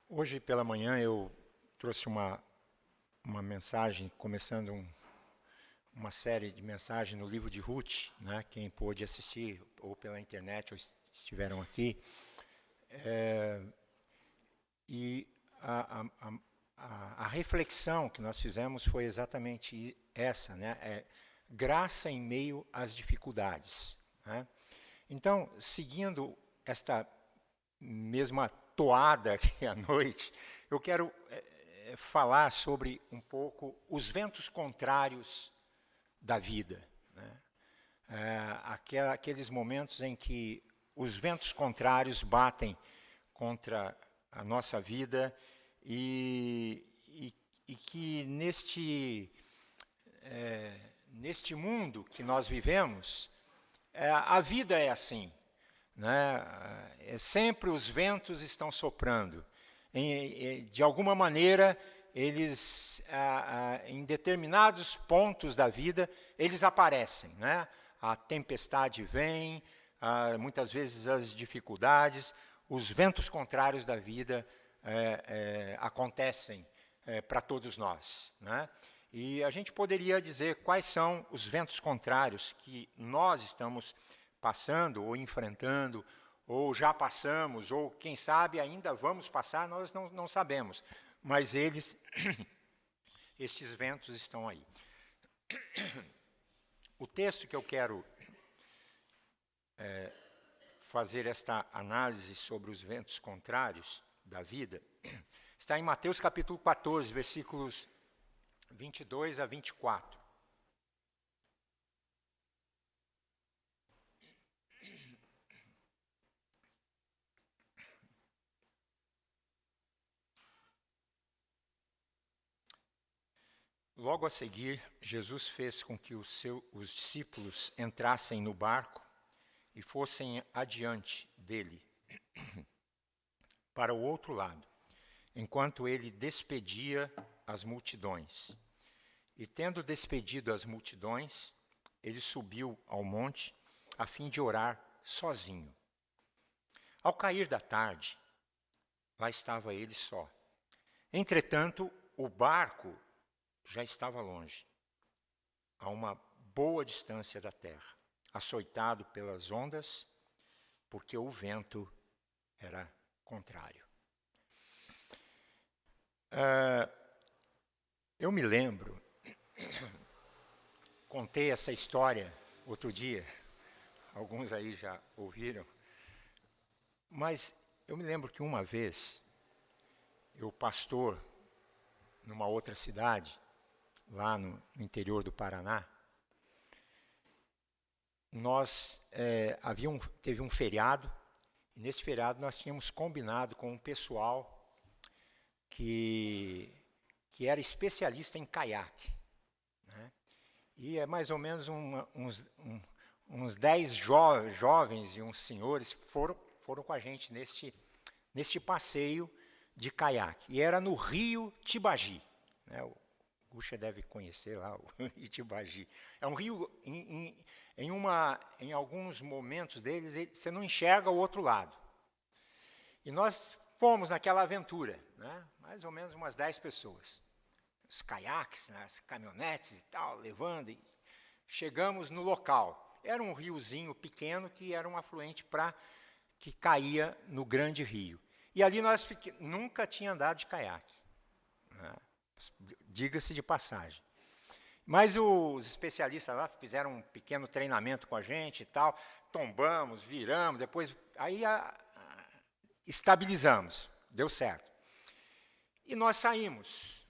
Hoje pela manhã eu trouxe uma mensagem, começando uma série de mensagens no livro de Ruth, né? Quem pôde assistir ou pela internet ou estiveram aqui. E a reflexão que nós fizemos foi exatamente essa, né? Graça em meio às dificuldades, né? Então, seguindo esta mesma toada aqui à noite, eu quero falar sobre um pouco os ventos contrários da vida, né? Aqueles momentos em que os ventos contrários batem contra a nossa vida e que neste mundo que nós vivemos, a vida é assim, né? Sempre os ventos estão soprando. De alguma maneira, eles, em determinados pontos da vida, eles aparecem, né? A tempestade vem, muitas vezes as dificuldades, os ventos contrários da vida acontecem para todos nós, né? E a gente poderia dizer quais são os ventos contrários que nós estamos passando ou enfrentando, ou já passamos, ou quem sabe ainda vamos passar, nós não sabemos. Mas estes ventos estão aí. O texto que eu quero fazer esta análise sobre os ventos contrários da vida está em Mateus capítulo 14, versículos 22 a 24. Logo a seguir, Jesus fez com que os discípulos entrassem no barco e fossem adiante dele, para o outro lado, enquanto ele despedia as multidões. E tendo despedido as multidões, ele subiu ao monte a fim de orar sozinho. Ao cair da tarde, lá estava ele só. Entretanto, o barco já estava longe, a uma boa distância da terra, açoitado pelas ondas, porque o vento era contrário. Eu me lembro, contei essa história outro dia, alguns aí já ouviram, mas eu me lembro que uma vez, eu pastor numa outra cidade, lá no interior do Paraná, teve um feriado, e nesse feriado nós tínhamos combinado com um pessoal que era especialista em caiaque, né? E mais ou menos uns 10 jovens e uns senhores foram com a gente neste passeio de caiaque. E era no rio Tibagi, né? O Guxa deve conhecer lá o Itibagi. É um rio, em alguns momentos deles, você não enxerga o outro lado. E nós fomos naquela aventura, né? Mais ou menos umas 10 pessoas. Os caiaques, né? As caminhonetes e tal, levando. E chegamos no local. Era um riozinho pequeno que era um afluente que caía no grande rio. E ali nós nunca tinha andado de caiaque, né? Diga-se de passagem. Mas os especialistas lá fizeram um pequeno treinamento com a gente e tal, tombamos, viramos, depois aí estabilizamos, deu certo. E nós saímos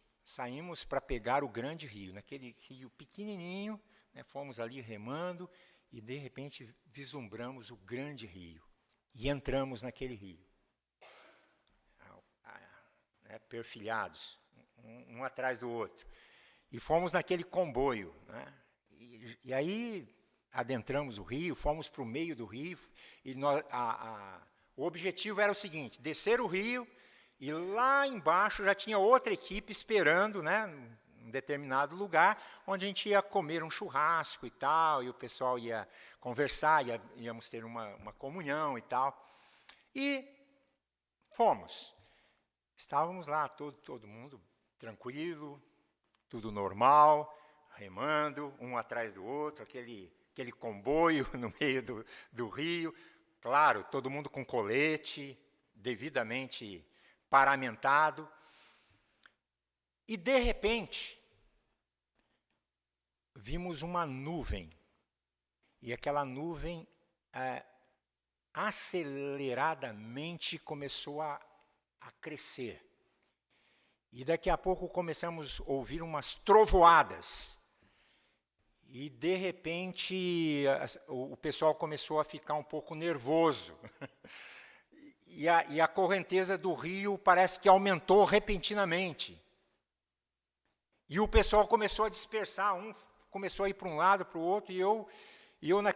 para pegar o grande rio, naquele rio pequenininho, né, fomos ali remando e de repente vislumbramos o grande rio e entramos naquele rio, né, perfilhados, um atrás do outro. E fomos naquele comboio, né? E aí adentramos o rio, fomos para o meio do rio, e o objetivo era o seguinte: descer o rio, e lá embaixo já tinha outra equipe esperando, né, em um determinado lugar, onde a gente ia comer um churrasco e tal, e o pessoal ia conversar, íamos ter uma comunhão e tal. E fomos. Estávamos lá, todo mundo tranquilo, tudo normal, remando, um atrás do outro, aquele comboio no meio do rio. Claro, todo mundo com colete, devidamente paramentado. E, de repente, vimos uma nuvem. E aquela nuvem aceleradamente começou a crescer. E daqui a pouco começamos a ouvir umas trovoadas. E, de repente, o pessoal começou a ficar um pouco nervoso. E a correnteza do rio parece que aumentou repentinamente. E o pessoal começou a dispersar, um começou a ir para um lado, para o outro, e eu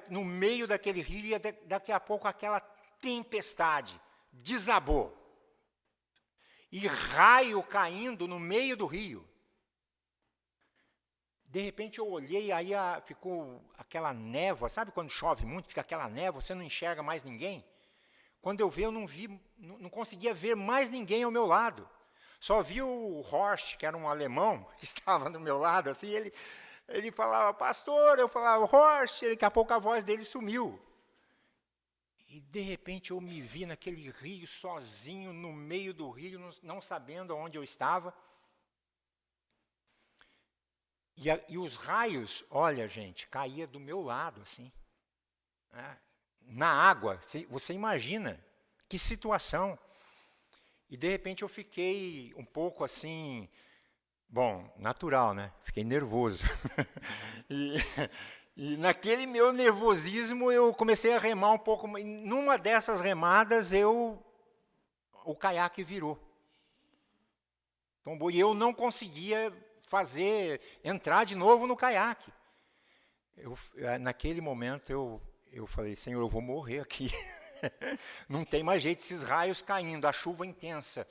no meio daquele rio, e daqui a pouco aquela tempestade desabou. E raio caindo no meio do rio. De repente eu olhei, aí ficou aquela névoa, sabe quando chove muito, fica aquela névoa, você não enxerga mais ninguém? Quando eu vi, eu não conseguia ver mais ninguém ao meu lado. Só vi o Horst, que era um alemão, que estava do meu lado, assim, ele falava, pastor, eu falava, Horst, daqui a pouco a voz dele sumiu. E, de repente, eu me vi naquele rio, sozinho, no meio do rio, não sabendo onde eu estava. E os raios, olha, gente, caía do meu lado, assim, né, na água. Você imagina que situação. E, de repente, eu fiquei um pouco assim, bom, natural, né? Fiquei nervoso. E naquele meu nervosismo, eu comecei a remar um pouco. Numa dessas remadas, o caiaque virou. Tombou, e eu não conseguia entrar de novo no caiaque. Naquele momento, eu falei, Senhor, eu vou morrer aqui. Não tem mais jeito, esses raios caindo, a chuva intensa.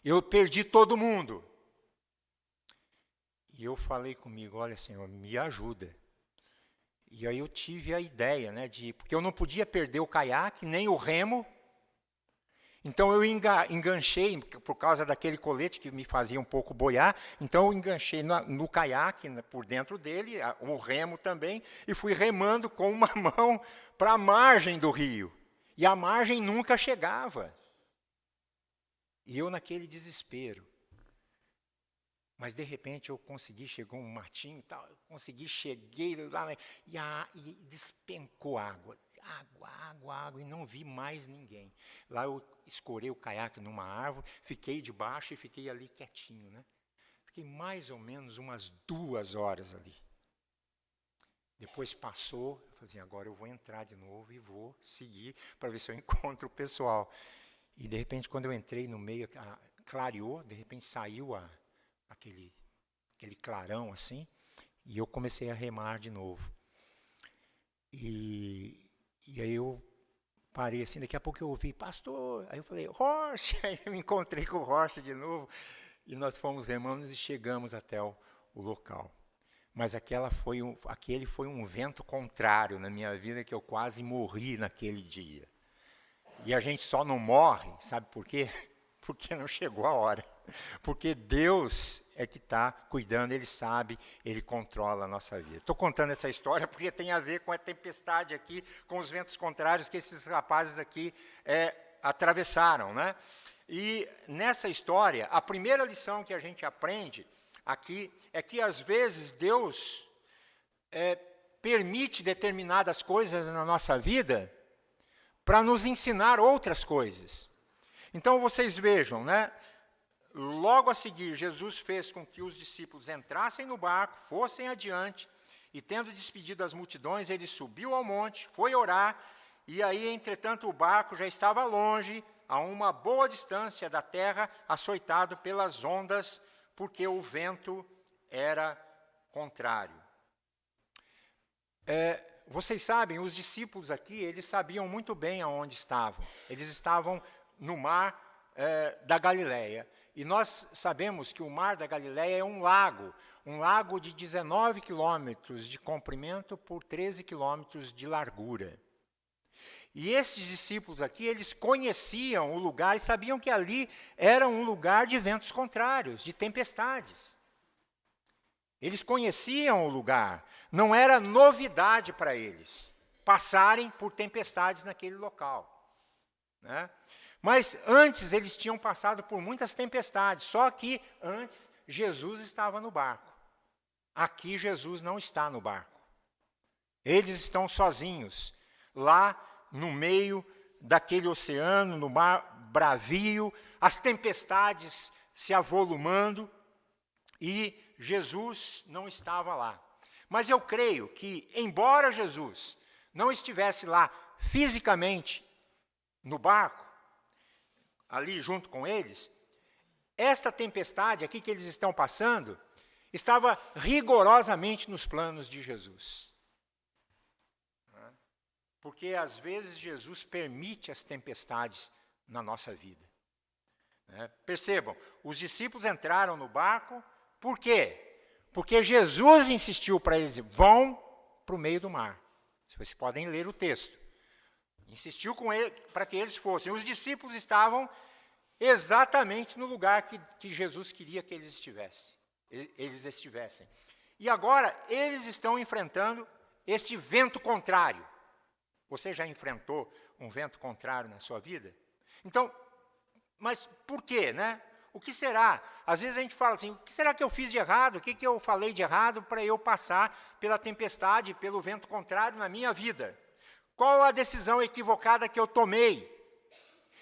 Eu perdi todo mundo. E eu falei comigo, olha, Senhor, me ajuda. E aí eu tive a ideia, né, porque eu não podia perder o caiaque, nem o remo. Então eu enganchei, por causa daquele colete que me fazia um pouco boiar, então eu enganchei no caiaque, por dentro dele, o remo também, e fui remando com uma mão para a margem do rio. E a margem nunca chegava. E eu naquele desespero. Mas, de repente, eu consegui, chegou um matinho e tal, cheguei lá, e despencou água, e não vi mais ninguém. Lá eu escorei o caiaque numa árvore, fiquei debaixo e fiquei ali quietinho, né? Fiquei mais ou menos umas 2 horas ali. Depois passou, eu falei assim, agora eu vou entrar de novo e vou seguir para ver se eu encontro o pessoal. E, de repente, quando eu entrei no meio, clareou, de repente saiu aquele clarão assim, e eu comecei a remar de novo. E aí eu parei assim, daqui a pouco eu ouvi, pastor, aí eu falei, Horst, aí eu me encontrei com o Horst de novo, e nós fomos remando e chegamos até o local. Mas aquele foi um vento contrário na minha vida, que eu quase morri naquele dia. E a gente só não morre, sabe por quê? Porque não chegou a hora. Porque Deus é que está cuidando, Ele sabe, Ele controla a nossa vida. Estou contando essa história porque tem a ver com a tempestade aqui, com os ventos contrários que esses rapazes aqui atravessaram, né? E nessa história, a primeira lição que a gente aprende aqui é que, às vezes, Deus permite determinadas coisas na nossa vida para nos ensinar outras coisas. Então, vocês vejam, né? Logo a seguir, Jesus fez com que os discípulos entrassem no barco, fossem adiante, e, tendo despedido as multidões, ele subiu ao monte, foi orar, e aí, entretanto, o barco já estava longe, a uma boa distância da terra, açoitado pelas ondas, porque o vento era contrário. Vocês sabem, os discípulos aqui, eles sabiam muito bem aonde estavam. Eles estavam no mar da Galileia. E nós sabemos que o mar da Galileia é um lago de 19 quilômetros de comprimento por 13 quilômetros de largura. E esses discípulos aqui, eles conheciam o lugar e sabiam que ali era um lugar de ventos contrários, de tempestades. Eles conheciam o lugar, não era novidade para eles passarem por tempestades naquele local, né? Mas antes eles tinham passado por muitas tempestades, só que antes Jesus estava no barco. Aqui Jesus não está no barco. Eles estão sozinhos, lá no meio daquele oceano, no mar bravio, as tempestades se avolumando, e Jesus não estava lá. Mas eu creio que, embora Jesus não estivesse lá fisicamente no barco, ali junto com eles, esta tempestade aqui que eles estão passando estava rigorosamente nos planos de Jesus. Porque às vezes Jesus permite as tempestades na nossa vida. Percebam, os discípulos entraram no barco, por quê? Porque Jesus insistiu para eles, vão para o meio do mar. Vocês podem ler o texto. Insistiu com ele para que eles fossem. Os discípulos estavam exatamente no lugar que Jesus queria que eles estivessem. E agora eles estão enfrentando este vento contrário. Você já enfrentou um vento contrário na sua vida? Então, mas por quê, né? O que será? Às vezes a gente fala assim, o que será que eu fiz de errado? O que eu falei de errado para eu passar pela tempestade, pelo vento contrário na minha vida? Qual a decisão equivocada que eu tomei?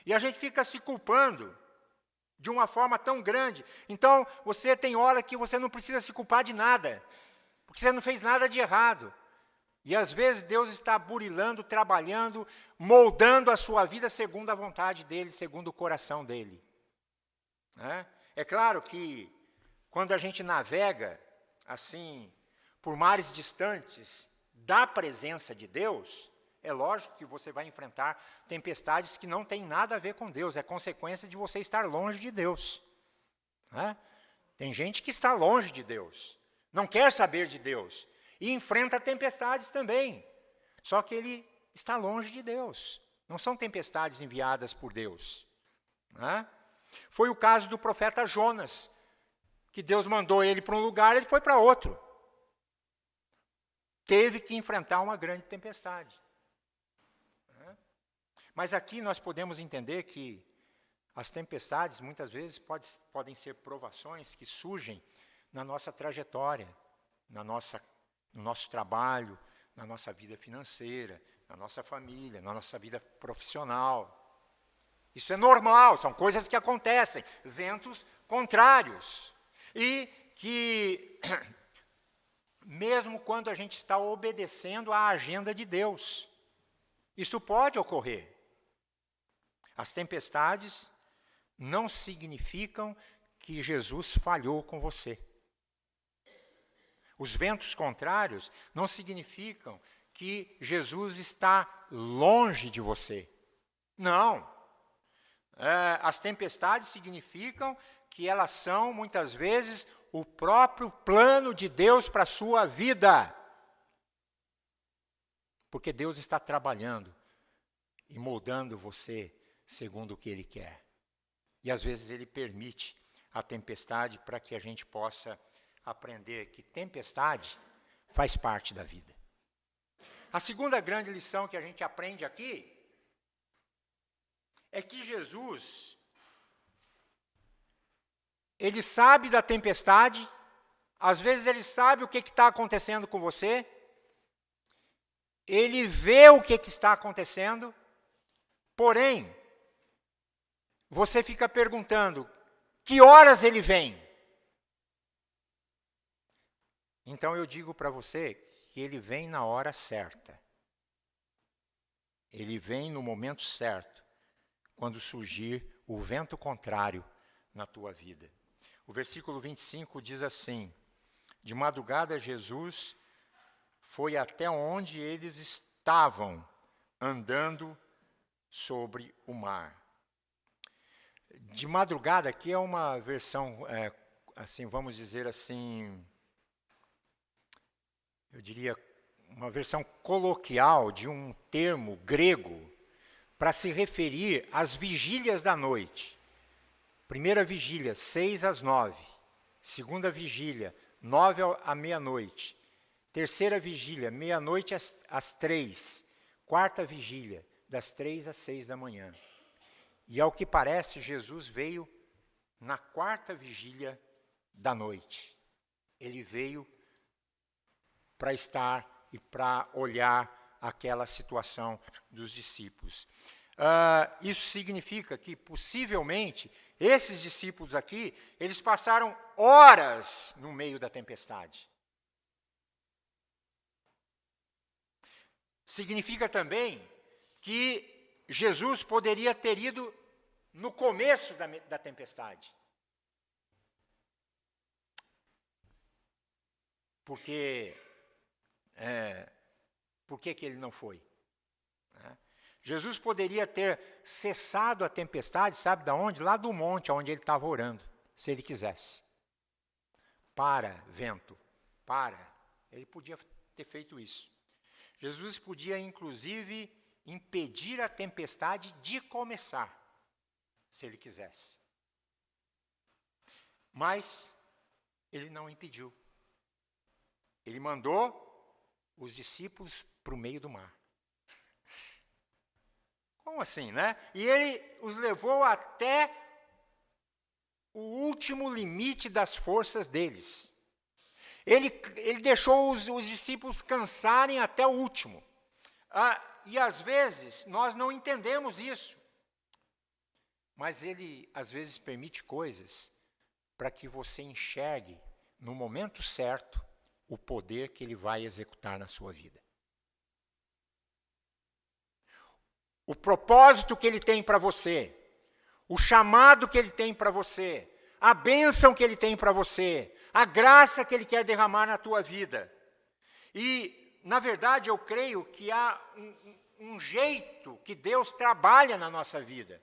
E a gente fica se culpando de uma forma tão grande. Então, você tem hora que você não precisa se culpar de nada, porque você não fez nada de errado. E às vezes Deus está burilando, trabalhando, moldando a sua vida segundo a vontade dEle, segundo o coração dEle. É claro que quando a gente navega assim por mares distantes da presença de Deus, é lógico que você vai enfrentar tempestades que não têm nada a ver com Deus, é consequência de você estar longe de Deus. Tem gente que está longe de Deus, não quer saber de Deus, e enfrenta tempestades também, só que ele está longe de Deus, não são tempestades enviadas por Deus. Foi o caso do profeta Jonas, que Deus mandou ele para um lugar, ele foi para outro. Teve que enfrentar uma grande tempestade. Mas aqui nós podemos entender que as tempestades, muitas vezes, podem ser provações que surgem na nossa trajetória, no nosso trabalho, na nossa vida financeira, na nossa família, na nossa vida profissional. Isso é normal, são coisas que acontecem, ventos contrários. E que, mesmo quando a gente está obedecendo à agenda de Deus, isso pode ocorrer. As tempestades não significam que Jesus falhou com você. Os ventos contrários não significam que Jesus está longe de você. Não. As tempestades significam que elas são, muitas vezes, o próprio plano de Deus para a sua vida. Porque Deus está trabalhando e moldando você segundo o que Ele quer. E às vezes Ele permite a tempestade para que a gente possa aprender que tempestade faz parte da vida. A segunda grande lição que a gente aprende aqui é que Jesus, Ele sabe da tempestade, às vezes Ele sabe o que está acontecendo com você, Ele vê o que está acontecendo, porém, você fica perguntando, que horas Ele vem? Então eu digo para você que Ele vem na hora certa. Ele vem no momento certo, quando surgir o vento contrário na tua vida. O versículo 25 diz assim, de madrugada Jesus foi até onde eles estavam, andando sobre o mar. De madrugada aqui é uma versão, assim, vamos dizer assim, eu diria, uma versão coloquial de um termo grego para se referir às vigílias da noite. Primeira vigília, 6 às 9. Segunda vigília, 9 à meia-noite. Terceira vigília, meia-noite às 3. Quarta vigília, das 3 às 6 da manhã. E ao que parece, Jesus veio na quarta vigília da noite. Ele veio para estar e para olhar aquela situação dos discípulos. Isso significa que, possivelmente, esses discípulos aqui, eles passaram horas no meio da tempestade. Significa também que Jesus poderia ter ido no começo da tempestade. Porque, por que ele não foi? Jesus poderia ter cessado a tempestade, sabe de onde? Lá do monte, onde ele estava orando, se ele quisesse. Para, vento, para. Ele podia ter feito isso. Jesus podia, inclusive, impedir a tempestade de começar, se ele quisesse. Mas ele não impediu. Ele mandou os discípulos para o meio do mar. Como assim, né? E ele os levou até o último limite das forças deles. Ele deixou os discípulos cansarem até o último. E às vezes nós não entendemos isso. Mas ele às vezes permite coisas para que você enxergue no momento certo o poder que ele vai executar na sua vida. O propósito que ele tem para você, o chamado que ele tem para você, a bênção que ele tem para você, a graça que ele quer derramar na tua vida. E, na verdade, eu creio que há um jeito que Deus trabalha na nossa vida.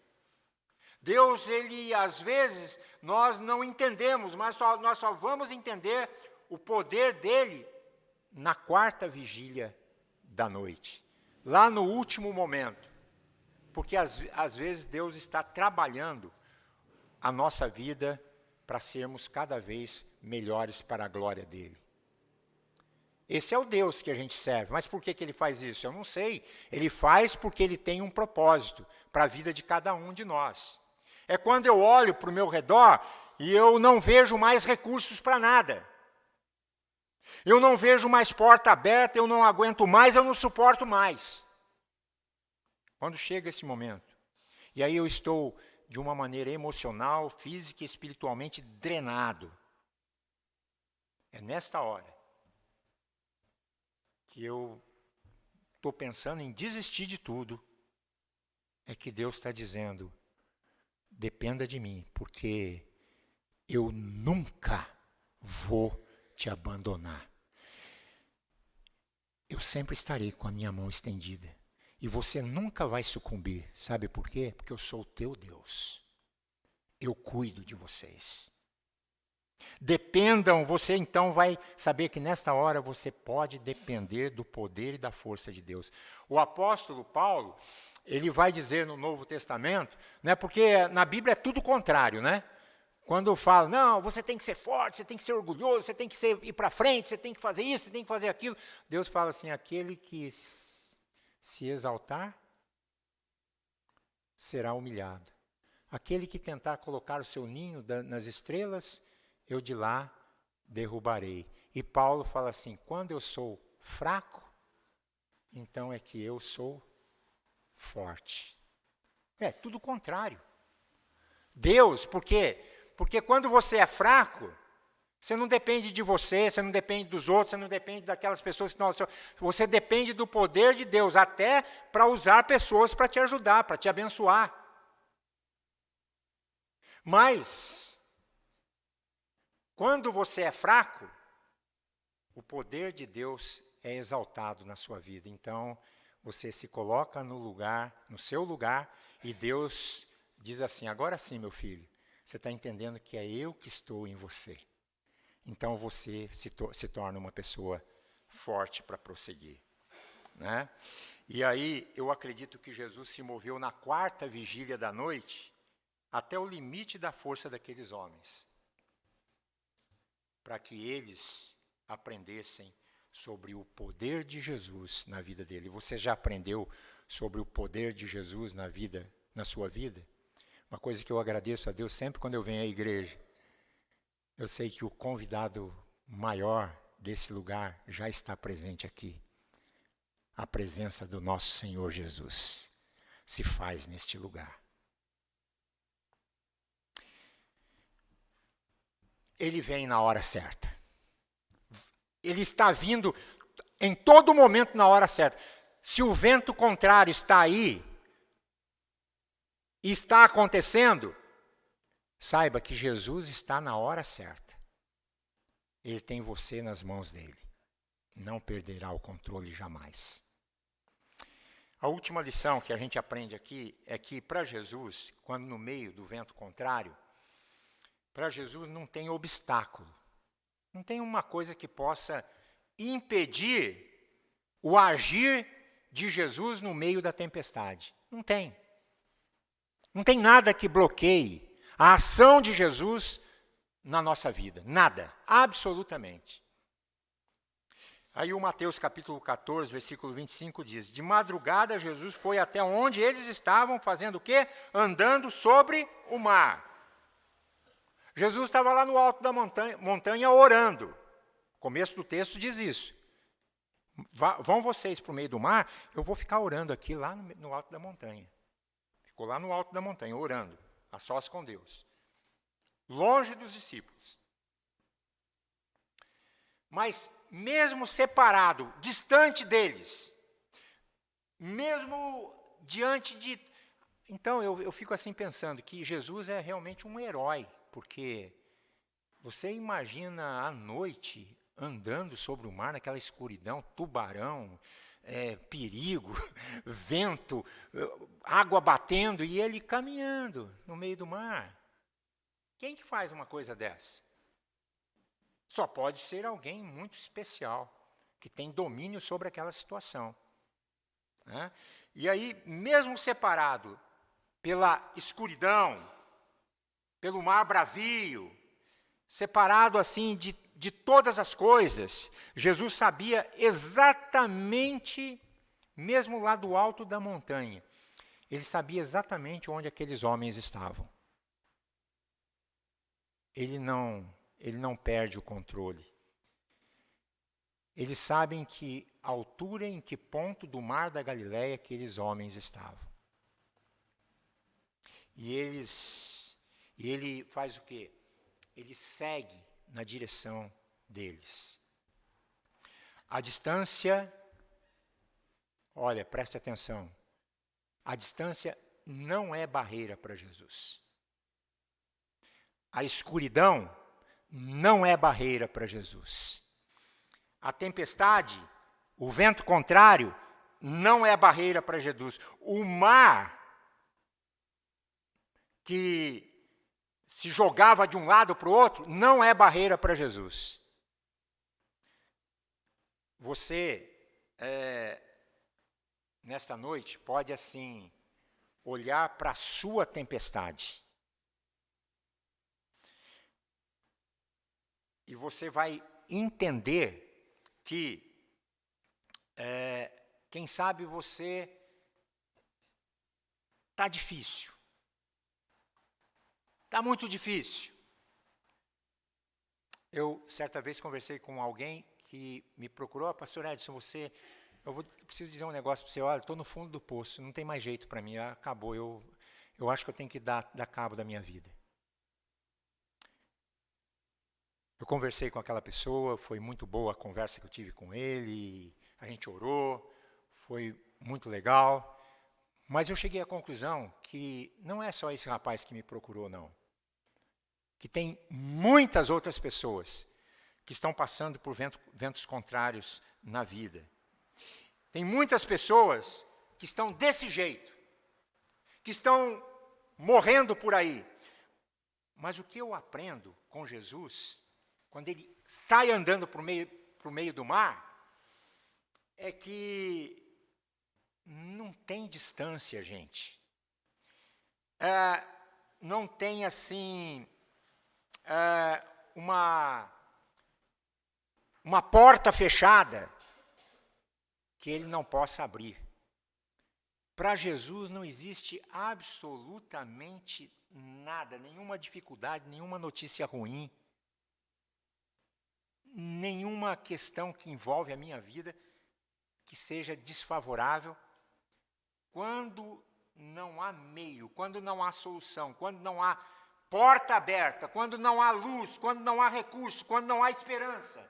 Deus, ele, às vezes, nós não entendemos, mas nós só vamos entender o poder dele na quarta vigília da noite, lá no último momento. Porque às vezes Deus está trabalhando a nossa vida para sermos cada vez melhores para a glória dele. Esse é o Deus que a gente serve. Mas por que ele faz isso? Eu não sei. Ele faz porque ele tem um propósito para a vida de cada um de nós. É quando eu olho para o meu redor e eu não vejo mais recursos para nada. Eu não vejo mais porta aberta, eu não aguento mais, eu não suporto mais. Quando chega esse momento, e aí eu estou de uma maneira emocional, física e espiritualmente drenado, é nesta hora que eu estou pensando em desistir de tudo, é que Deus está dizendo, dependa de mim, porque eu nunca vou te abandonar. Eu sempre estarei com a minha mão estendida. E você nunca vai sucumbir. Sabe por quê? Porque eu sou o teu Deus. Eu cuido de vocês. Dependam, você então vai saber que nesta hora você pode depender do poder e da força de Deus. O apóstolo Paulo, ele vai dizer no Novo Testamento, né, porque na Bíblia é tudo contrário, né? Quando fala, não, você tem que ser forte, você tem que ser orgulhoso, você tem que ir para frente, você tem que fazer isso, você tem que fazer aquilo. Deus fala assim, aquele que se exaltar, será humilhado. Aquele que tentar colocar o seu ninho nas estrelas, eu de lá derrubarei. E Paulo fala assim, quando eu sou fraco, então é que eu sou forte. É tudo o contrário. Deus, por quê? Porque quando você é fraco, você não depende de você não depende dos outros, você não depende daquelas pessoas que estão ao seu... Você depende do poder de Deus, até para usar pessoas para te ajudar, para te abençoar. Mas, quando você é fraco, o poder de Deus é exaltado na sua vida. Então, você se coloca no seu lugar, e Deus diz assim, agora sim, meu filho, você está entendendo que é eu que estou em você. Então você se torna uma pessoa forte para prosseguir. Né? E aí eu acredito que Jesus se moveu na 4ª vigília da noite até o limite da força daqueles homens, para que eles aprendessem sobre o poder de Jesus na vida dele. Você já aprendeu sobre o poder de Jesus na sua vida? Uma coisa que eu agradeço a Deus sempre quando eu venho à igreja, eu sei que o convidado maior desse lugar já está presente aqui. A presença do nosso Senhor Jesus se faz neste lugar. Ele vem na hora certa. Ele está vindo em todo momento na hora certa. Se o vento contrário está aí, e está acontecendo, saiba que Jesus está na hora certa. Ele tem você nas mãos dele. Não perderá o controle jamais. A última lição que a gente aprende aqui é que para Jesus, quando no meio do vento contrário, para Jesus não tem obstáculo. Não tem uma coisa que possa impedir o agir de Jesus no meio da tempestade. Não tem. Não tem nada que bloqueie a ação de Jesus na nossa vida. Nada. Absolutamente. Aí o Mateus capítulo 14, versículo 25 diz: de madrugada Jesus foi até onde eles estavam fazendo o quê? Andando sobre o mar. Jesus estava lá no alto da montanha orando. O começo do texto diz isso. Vão vocês para o meio do mar, eu vou ficar orando aqui lá no alto da montanha. Ficou lá no alto da montanha, orando, a sós com Deus. Longe dos discípulos. Mas, mesmo separado, distante deles, mesmo diante de... Então, eu fico assim pensando que Jesus é realmente um herói, porque você imagina à noite andando sobre o mar, naquela escuridão, tubarão, perigo, vento, água batendo, e ele caminhando no meio do mar. Quem que faz uma coisa dessa? Só pode ser alguém muito especial, que tem domínio sobre aquela situação. Né? E aí, mesmo separado pela escuridão, pelo mar bravio, separado assim de todas as coisas, Jesus sabia exatamente, mesmo lá do alto da montanha, ele sabia exatamente onde aqueles homens estavam. Ele não perde o controle. Eles sabem que altura, em que ponto do mar da Galileia aqueles homens estavam. E ele faz o quê? Ele segue na direção deles. A distância, olha, preste atenção, a distância não é barreira para Jesus. A escuridão não é barreira para Jesus. A tempestade, o vento contrário, não é barreira para Jesus. O mar que se jogava de um lado para o outro, não é barreira para Jesus. Você, nesta noite, pode assim, olhar para a sua tempestade. E você vai entender que, quem sabe você está difícil. Está muito difícil. Eu, certa vez, conversei com alguém que me procurou, pastor Edson, preciso dizer um negócio para você, olha, estou no fundo do poço, não tem mais jeito para mim, acabou, eu acho que eu tenho que dar cabo da minha vida. Eu conversei com aquela pessoa, foi muito boa a conversa que eu tive com ele, a gente orou, foi muito legal, mas eu cheguei à conclusão que não é só esse rapaz que me procurou, não. Que tem muitas outras pessoas que estão passando por ventos contrários na vida. Tem muitas pessoas que estão desse jeito, que estão morrendo por aí. Mas o que eu aprendo com Jesus, quando ele sai andando para o meio do mar, é que não tem distância, gente. Não tem, assim, uma porta fechada que ele não possa abrir. Para Jesus não existe absolutamente nada, nenhuma dificuldade, nenhuma notícia ruim, nenhuma questão que envolve a minha vida que seja desfavorável, quando não há meio, quando não há solução, quando não há porta aberta, quando não há luz, quando não há recurso, quando não há esperança.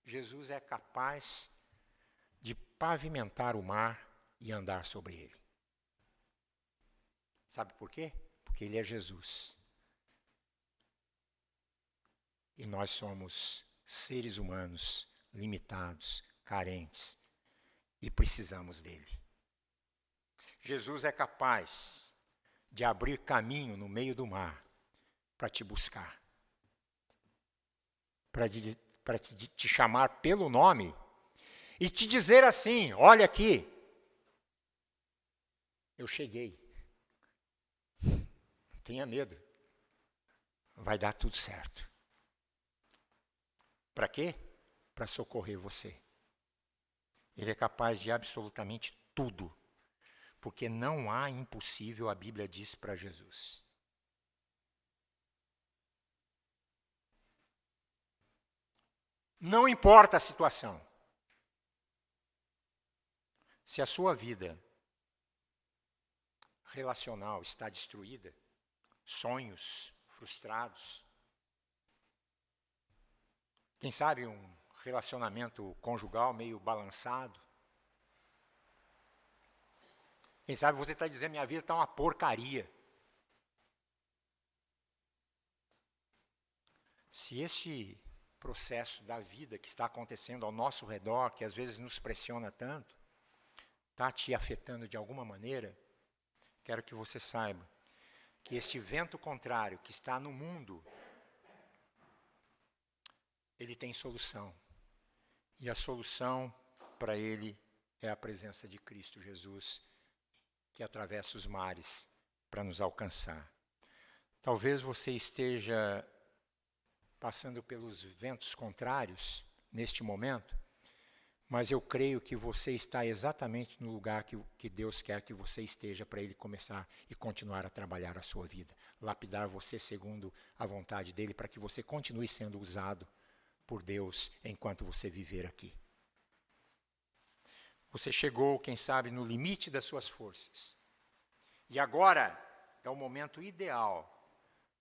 Jesus é capaz de pavimentar o mar e andar sobre ele. Sabe por quê? Porque ele é Jesus. E nós somos seres humanos limitados, carentes, e precisamos dele. Jesus é capaz de abrir caminho no meio do mar para te buscar, para te chamar pelo nome e te dizer assim: olha aqui, eu cheguei. Não tenha medo. Vai dar tudo certo. Para quê? Para socorrer você. Ele é capaz de absolutamente tudo. Porque não há impossível, a Bíblia diz, para Jesus. Não importa a situação. Se a sua vida relacional está destruída, sonhos frustrados, quem sabe um relacionamento conjugal meio balançado, quem sabe você está dizendo: minha vida está uma porcaria. Se este processo da vida que está acontecendo ao nosso redor, que às vezes nos pressiona tanto, está te afetando de alguma maneira, quero que você saiba que este vento contrário que está no mundo, ele tem solução. E a solução para ele é a presença de Cristo Jesus, que atravessa os mares para nos alcançar. Talvez você esteja passando pelos ventos contrários neste momento, mas eu creio que você está exatamente no lugar que Deus quer que você esteja para Ele começar e continuar a trabalhar a sua vida, lapidar você segundo a vontade dEle, para que você continue sendo usado por Deus enquanto você viver aqui. Você chegou, quem sabe, no limite das suas forças. E agora é o momento ideal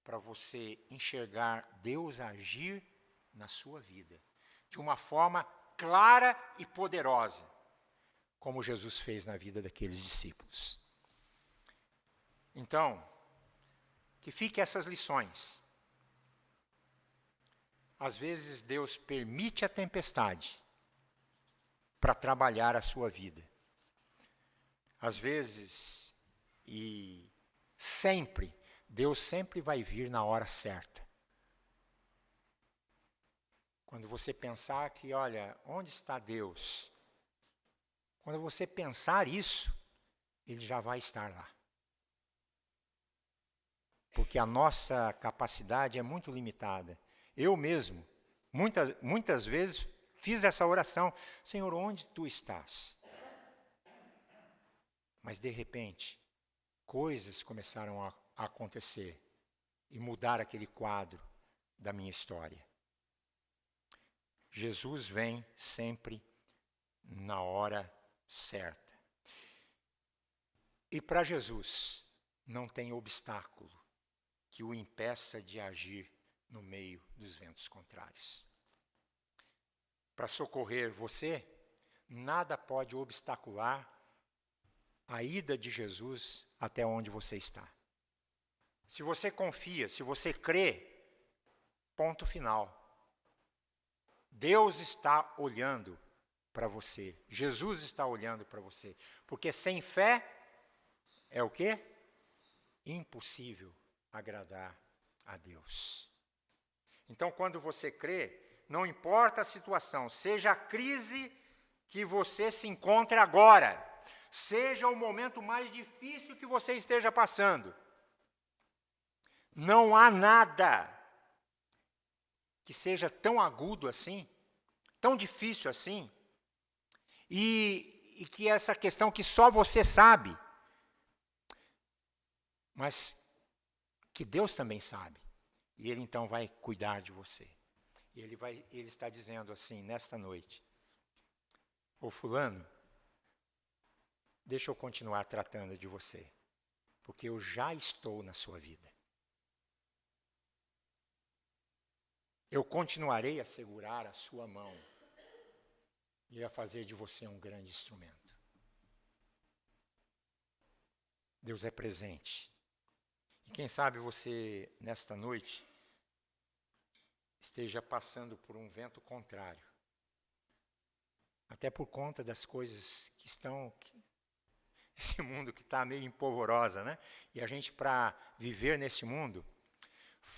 para você enxergar Deus agir na sua vida de uma forma clara e poderosa, como Jesus fez na vida daqueles discípulos. Então, que fiquem essas lições. Às vezes Deus permite a tempestade para trabalhar a sua vida. Às vezes, e sempre, Deus sempre vai vir na hora certa. Quando você pensar que, olha, onde está Deus? Quando você pensar isso, Ele já vai estar lá. Porque a nossa capacidade é muito limitada. Eu mesmo, muitas vezes, fiz essa oração: Senhor, onde Tu estás? Mas, de repente, coisas começaram a acontecer e mudar aquele quadro da minha história. Jesus vem sempre na hora certa. E para Jesus não tem obstáculo que o impeça de agir no meio dos ventos contrários. Para socorrer você, nada pode obstacular a ida de Jesus até onde você está. Se você confia, se você crê, ponto final. Deus está olhando para você. Jesus está olhando para você. Porque sem fé é o quê? Impossível agradar a Deus. Então, quando você crê, não importa a situação, seja a crise que você se encontra agora, seja o momento mais difícil que você esteja passando, não há nada que seja tão agudo assim, tão difícil assim, e que essa questão que só você sabe, mas que Deus também sabe. E Ele então vai cuidar de você. E Ele está dizendo assim, nesta noite: ô fulano, deixa eu continuar tratando de você, porque eu já estou na sua vida. Eu continuarei a segurar a sua mão e a fazer de você um grande instrumento. Deus é presente. E quem sabe você, nesta noite, esteja passando por um vento contrário. Até por conta das coisas que estão... Esse mundo que está meio empolvorosa, né? E a gente, para viver nesse mundo,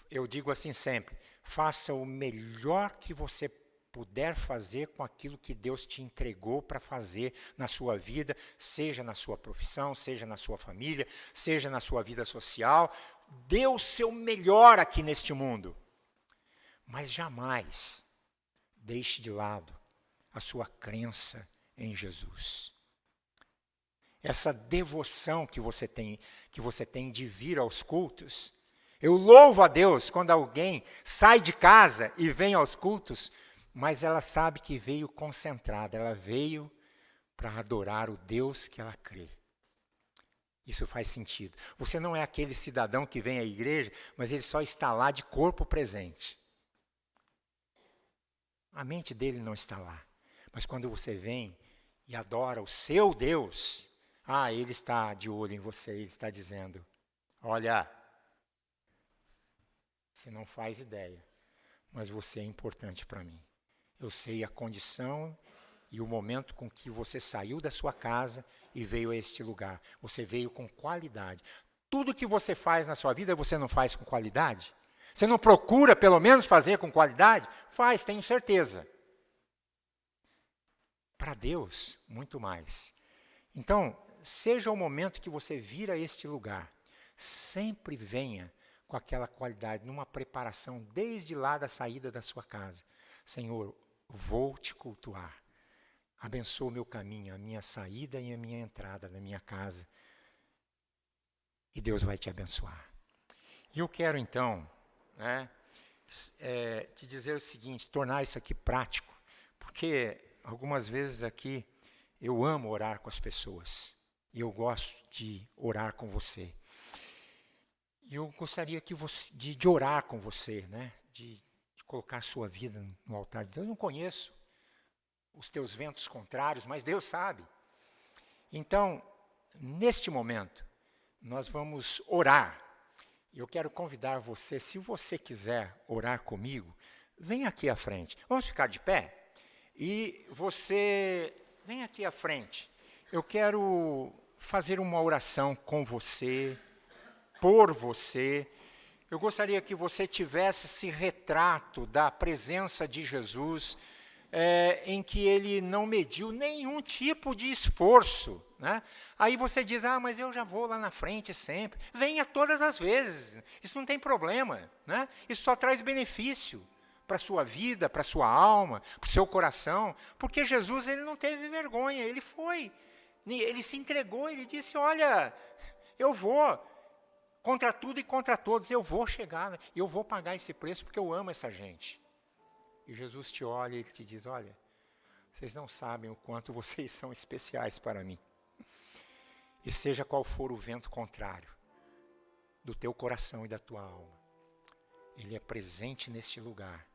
eu digo assim sempre, faça o melhor que você puder fazer com aquilo que Deus te entregou para fazer na sua vida, seja na sua profissão, seja na sua família, seja na sua vida social. Dê o seu melhor aqui neste mundo. Mas jamais deixe de lado a sua crença em Jesus. Essa devoção que você tem de vir aos cultos. Eu louvo a Deus quando alguém sai de casa e vem aos cultos, mas ela sabe que veio concentrada, ela veio para adorar o Deus que ela crê. Isso faz sentido. Você não é aquele cidadão que vem à igreja, mas ele só está lá de corpo presente. A mente dele não está lá. Mas quando você vem e adora o seu Deus, ele está de olho em você, ele está dizendo, olha, você não faz ideia, mas você é importante para mim. Eu sei a condição e o momento com que você saiu da sua casa e veio a este lugar. Você veio com qualidade. Tudo que você faz na sua vida, você não faz com qualidade? Você não procura, pelo menos, fazer com qualidade? Faz, tenho certeza. Para Deus, muito mais. Então, seja o momento que você vir a este lugar, sempre venha com aquela qualidade, numa preparação desde lá da saída da sua casa. Senhor, vou te cultuar. Abençoa o meu caminho, a minha saída e a minha entrada na minha casa. E Deus vai te abençoar. E eu quero então, te dizer o seguinte, tornar isso aqui prático, porque algumas vezes aqui eu amo orar com as pessoas. E eu gosto de orar com você. E eu gostaria de orar com você, né? De colocar a sua vida no altar de Deus. Eu não conheço os teus ventos contrários, mas Deus sabe. Então, neste momento, nós vamos orar. E eu quero convidar você, se você quiser orar comigo, vem aqui à frente. Vamos ficar de pé? E você vem aqui à frente. Eu quero fazer uma oração com você, por você. Eu gostaria que você tivesse esse retrato da presença de Jesus, em que ele não mediu nenhum tipo de esforço. Né? Aí você diz, mas eu já vou lá na frente sempre. Venha todas as vezes, isso não tem problema. Né? Isso só traz benefício para a sua vida, para a sua alma, para o seu coração, porque Jesus ele não teve vergonha, ele foi. Ele se entregou, ele disse, olha, eu vou. Contra tudo e contra todos, eu vou chegar, eu vou pagar esse preço porque eu amo essa gente. E Jesus te olha e ele te diz, olha, vocês não sabem o quanto vocês são especiais para mim. E seja qual for o vento contrário do teu coração e da tua alma, ele é presente neste lugar.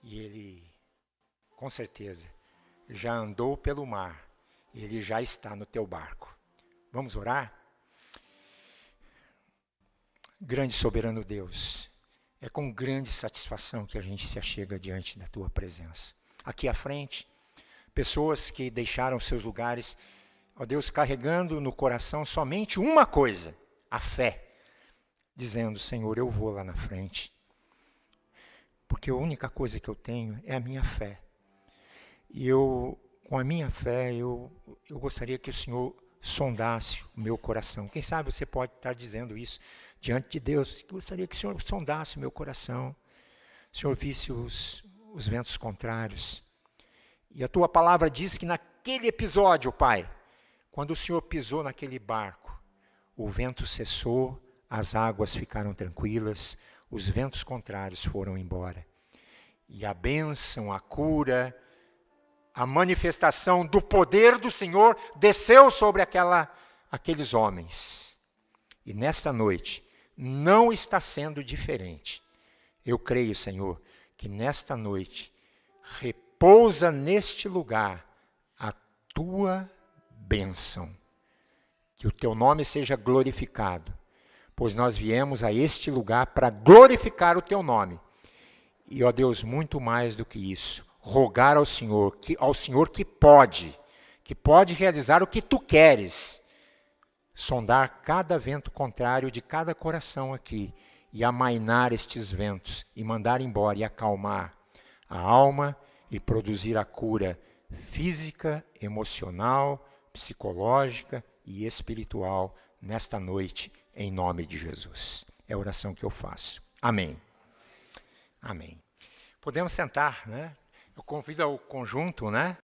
E ele, com certeza, já andou pelo mar, e ele já está no teu barco. Vamos orar? Grande soberano Deus, é com grande satisfação que a gente se achega diante da tua presença. Aqui à frente, pessoas que deixaram seus lugares, ó Deus, carregando no coração somente uma coisa, a fé, dizendo, Senhor, eu vou lá na frente, porque a única coisa que eu tenho é a minha fé. E eu, com a minha fé, eu gostaria que o Senhor sondasse o meu coração. Quem sabe você pode estar dizendo isso diante de Deus. Eu gostaria que o Senhor sondasse o meu coração. O Senhor visse os ventos contrários. E a tua palavra diz que naquele episódio, Pai, quando o Senhor pisou naquele barco, o vento cessou, as águas ficaram tranquilas, os ventos contrários foram embora. E a bênção, a cura, a manifestação do poder do Senhor desceu sobre aqueles homens. E nesta noite não está sendo diferente. Eu creio, Senhor, que nesta noite repousa neste lugar a tua bênção. Que o teu nome seja glorificado, pois nós viemos a este lugar para glorificar o teu nome. E, ó Deus, muito mais do que isso, rogar ao Senhor que pode realizar o que tu queres, sondar cada vento contrário de cada coração aqui e amainar estes ventos e mandar embora e acalmar a alma e produzir a cura física, emocional, psicológica e espiritual nesta noite, em nome de Jesus. É a oração que eu faço. Amém. Amém. Podemos sentar, né? Eu convido ao conjunto, né?